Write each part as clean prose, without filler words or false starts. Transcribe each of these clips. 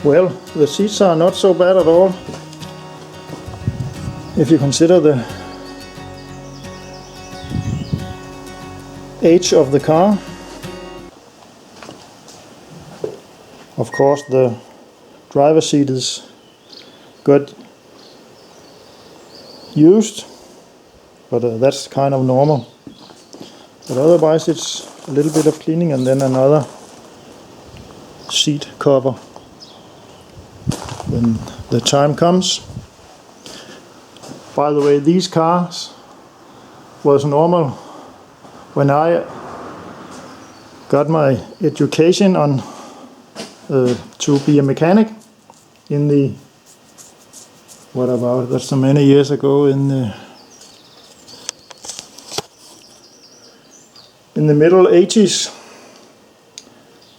Well, the seats are not so bad at all if you consider the age of the car. Of course, the driver's seat is got used, but that's kind of normal. But otherwise it's a little bit of cleaning and then another seat cover when the time comes. By the way, these cars was normal when I got my education on to be a mechanic in the, what about, that's so many years ago, in the middle 80s.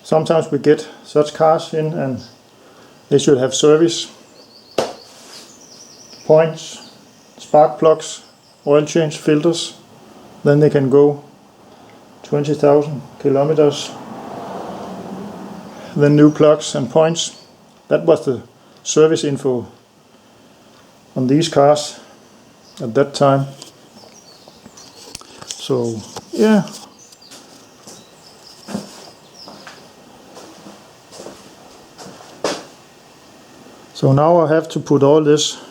Sometimes we get such cars in and they should have service points, spark plugs, oil change, filters. Then they can go 20,000 kilometers. Then new plugs and points. That was the service info on these cars at that time. So yeah. So now I have to put all this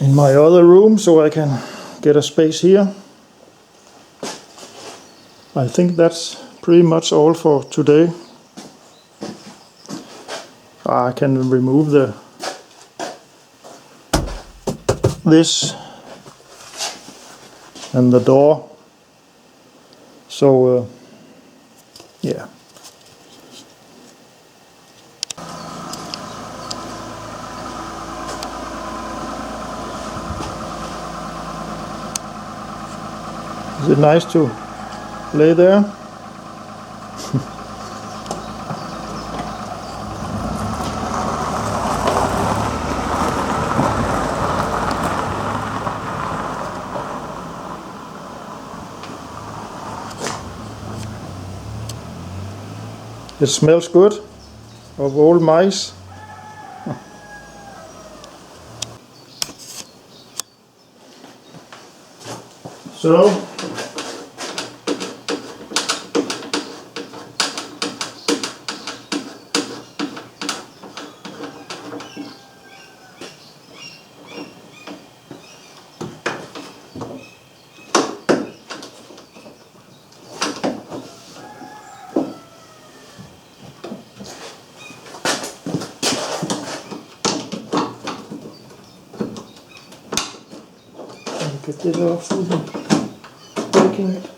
in my other room so I can get a space here. I think that's pretty much all for today. I can remove this and the door. So yeah. Is it nice to lay there? It smells good of old mice. So get this off without breaking it.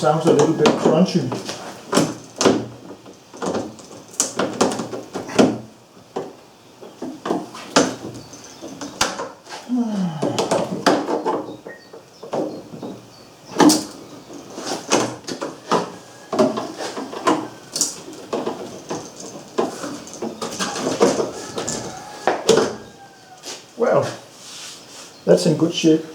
Sounds a little bit crunchy. Well, that's in good shape.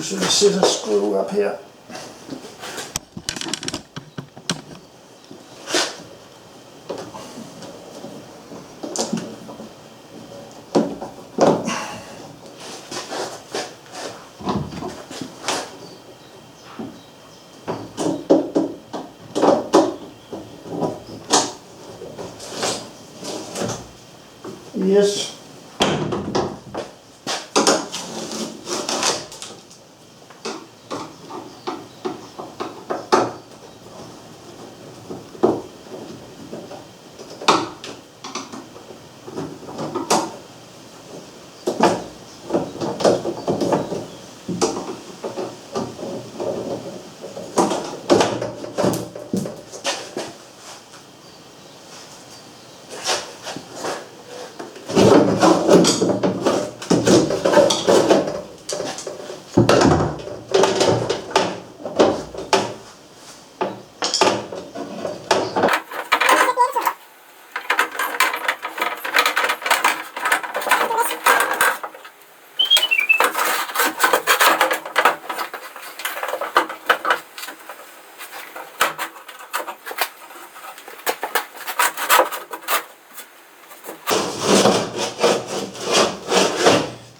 usually sit a screw up here. Yes.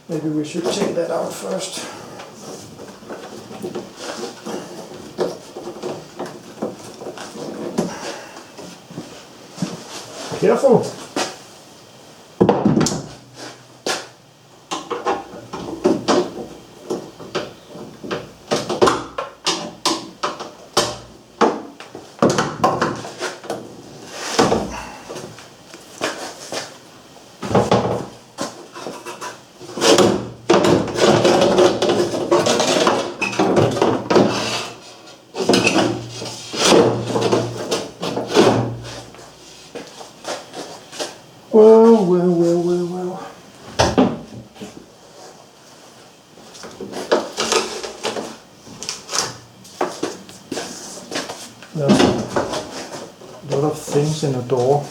Maybe we should take that out first. Careful. Well. There are a lot of things in the door.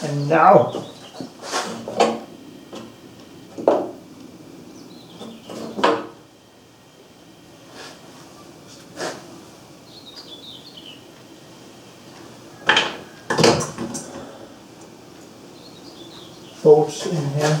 And now bolts in here.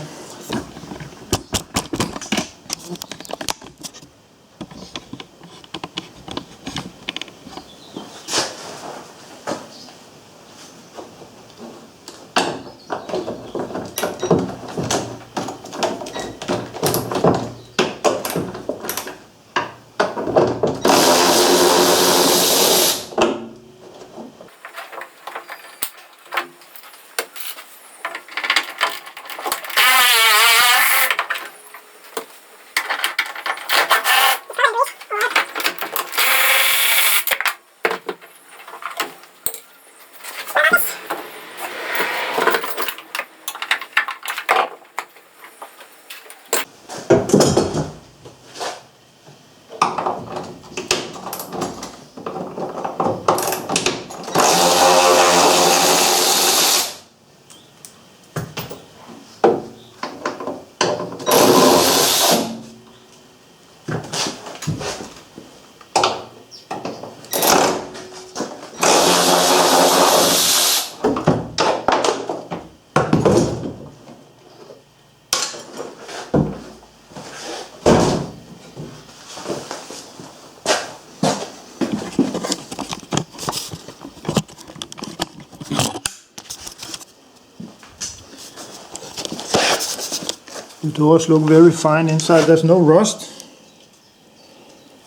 The doors look very fine inside. There's no rust.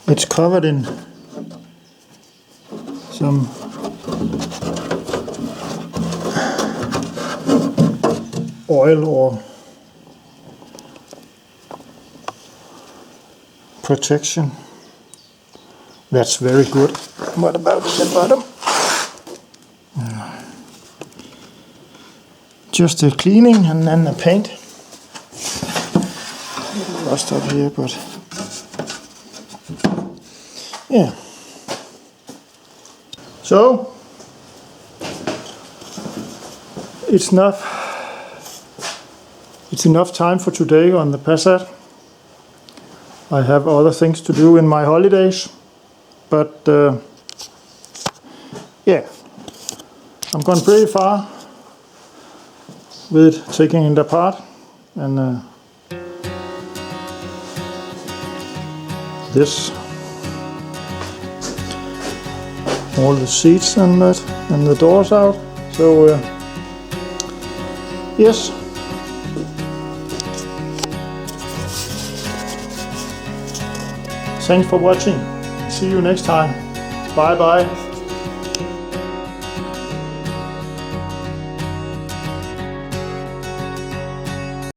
It's covered in some oil or protection. That's very good. What about the bottom? just the cleaning and then the paint. Rust up here, but yeah. So it's enough time for today on the Passat. I have other things to do in my holidays, but yeah, I'm gone pretty far with taking it apart, and this, all the seats and that, and the doors out. So yes. Thanks for watching. See you next time. Bye bye.